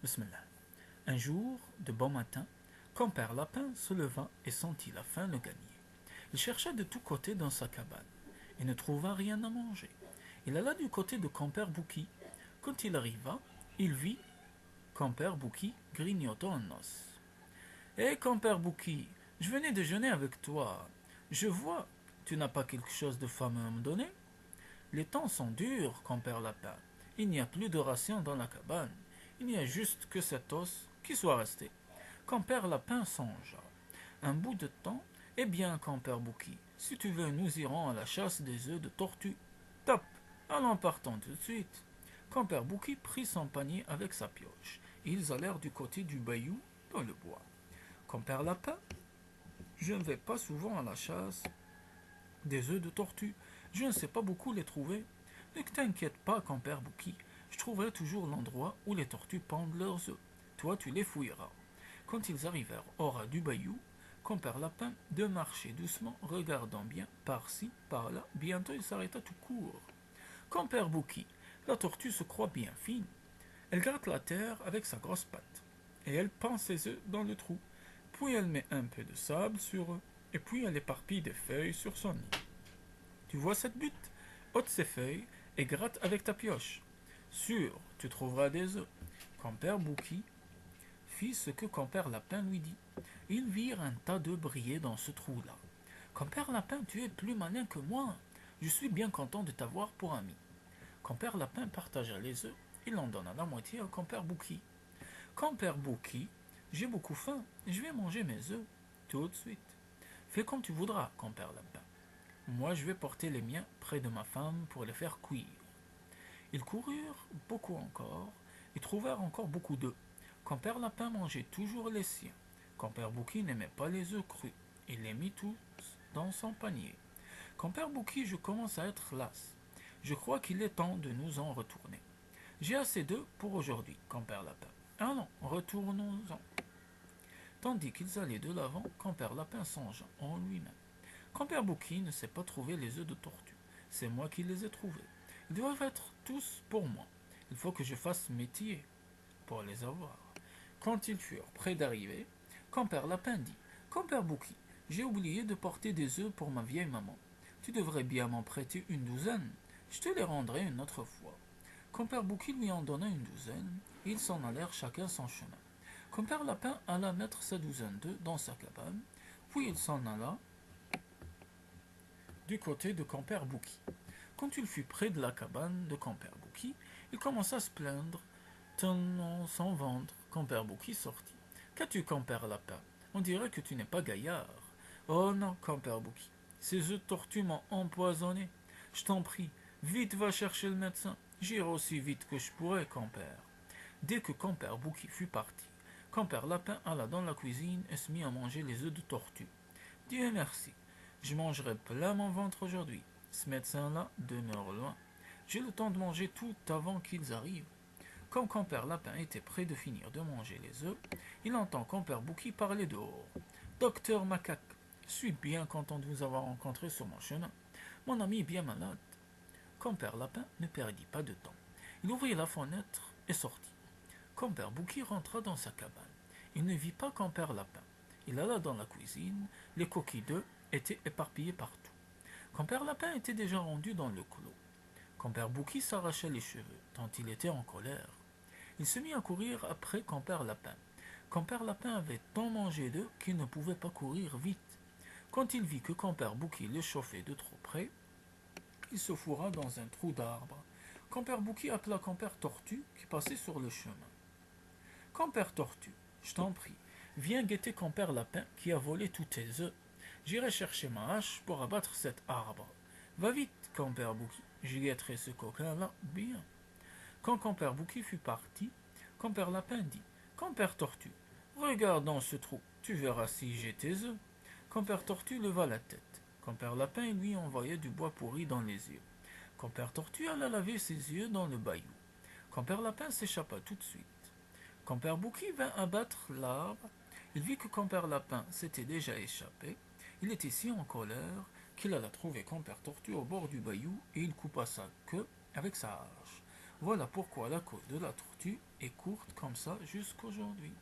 Bismillah. Un jour, de bon matin, Compère Lapin se leva et sentit la faim le gagner. Il chercha de tous côtés dans sa cabane et ne trouva rien à manger. Il alla du côté de Compère Bouki. Quand il arriva, il vit Compère Bouki grignotant un os. Hé, Compère Bouki, je venais déjeuner avec toi. Je vois, tu n'as pas quelque chose de fameux à me donner? Les temps sont durs, Compère Lapin. Il n'y a plus de rations dans la cabane. Il n'y a juste que cet os qui soit resté. Compère Lapin songea. Un bout de temps, eh bien, Compère Bouki, si tu veux, nous irons à la chasse des œufs de tortue. Top! Allons partons tout de suite. Compère Bouki prit son panier avec sa pioche. Ils allèrent du côté du bayou dans le bois. Compère Lapin, je ne vais pas souvent à la chasse des œufs de tortue. Je ne sais pas beaucoup les trouver. Ne t'inquiète pas, Compère Bouki. Je trouverai toujours l'endroit où les tortues pondent leurs œufs. Toi, tu les fouilleras. Quand ils arrivèrent au ras du bayou, Compère Lapin de marcher doucement, regardant bien par-ci, par-là. Bientôt, il s'arrêta tout court. Compère Bouki, la tortue se croit bien fine. Elle gratte la terre avec sa grosse patte, et elle pend ses œufs dans le trou. Puis elle met un peu de sable sur eux, et puis elle éparpille des feuilles sur son nid. Tu vois cette butte? Ôte ces feuilles et gratte avec ta pioche. Sûr, tu trouveras des œufs. Compère Bouki fit ce que Compère Lapin lui dit. Ils virent un tas d'œufs briller dans ce trou-là. Compère Lapin, tu es plus malin que moi. Je suis bien content de t'avoir pour ami. Compère Lapin partagea les œufs. Il en donna la moitié à Compère Bouki. Compère Bouki, j'ai beaucoup faim. Je vais manger mes œufs tout de suite. Fais comme tu voudras, Compère Lapin. Moi, je vais porter les miens près de ma femme pour les faire cuire. Ils coururent beaucoup encore et trouvèrent encore beaucoup d'œufs. Compère Lapin mangeait toujours les siens. Compère Bouki n'aimait pas les œufs crus. Il les mit tous dans son panier. Compère Bouki, je commence à être las. Je crois qu'il est temps de nous en retourner. J'ai assez d'œufs pour aujourd'hui, Compère Lapin. Allons, retournons-en. Tandis qu'ils allaient de l'avant, Compère Lapin songea en lui-même. Compère Bouki ne sait pas trouver les œufs de tortue. C'est moi qui les ai trouvés. Ils doivent être tous pour moi. Il faut que je fasse métier pour les avoir. Quand ils furent près d'arriver, Compère Lapin dit: Compère Bouki, j'ai oublié de porter des œufs pour ma vieille maman. Tu devrais bien m'en prêter une douzaine. Je te les rendrai une autre fois. Compère Bouki lui en donna une douzaine, et ils s'en allèrent chacun son chemin. Compère Lapin alla mettre sa douzaine d'œufs dans sa cabane, puis il s'en alla du côté de Compère Bouki. Quand il fut près de la cabane de Compère Bouki, il commença à se plaindre, tenant son ventre. Compère Bouki sortit. Qu'as-tu, Compère Lapin? On dirait que tu n'es pas gaillard. Oh non, Compère Bouki, ces œufs de tortue m'ont empoisonné. Je t'en prie, vite va chercher le médecin. J'irai aussi vite que je pourrai, Compère. Dès que Compère Bouki fut parti, Compère Lapin alla dans la cuisine et se mit à manger les œufs de tortue. Dieu merci, je mangerai plein mon ventre aujourd'hui. Ce médecin-là demeure loin. J'ai le temps de manger tout avant qu'ils arrivent. Quand Compère Lapin était près de finir de manger les œufs, il entend Compère Bouki parler dehors. Docteur Macaque, je suis bien content de vous avoir rencontré sur mon chemin. Mon ami est bien malade. Compère Lapin ne perdit pas de temps. Il ouvrit la fenêtre et sortit. Compère Bouki rentra dans sa cabane. Il ne vit pas Compère Lapin. Il alla dans la cuisine. Les coquilles d'œufs étaient éparpillées partout. Compère Lapin était déjà rendu dans le clos. Compère Bouki s'arrachait les cheveux, tant il était en colère. Il se mit à courir après Compère Lapin. Compère Lapin avait tant mangé d'œufs qu'il ne pouvait pas courir vite. Quand il vit que Compère Bouki le chauffait de trop près, il se fourra dans un trou d'arbre. Compère Bouki appela Compère Tortue qui passait sur le chemin. Compère Tortue, je t'en prie, viens guetter Compère Lapin qui a volé tous tes œufs. J'irai chercher ma hache pour abattre cet arbre. Va vite, Compère Bouki, j'y guetterai ce coquin-là bien. Quand Compère Bouki fut parti, Compère Lapin dit: Compère Tortue, regarde dans ce trou, tu verras si j'ai tes œufs. Compère Tortue leva la tête. Compère Lapin lui envoyait du bois pourri dans les yeux. Compère Tortue alla laver ses yeux dans le bayou. Compère Lapin s'échappa tout de suite. Compère Bouki vint abattre l'arbre. Il vit que Compère Lapin s'était déjà échappé. Il était si en colère qu'il alla trouver Compère Tortue au bord du bayou et il coupa sa queue avec sa hache. Voilà pourquoi la côte de la tortue est courte comme ça jusqu'aujourd'hui.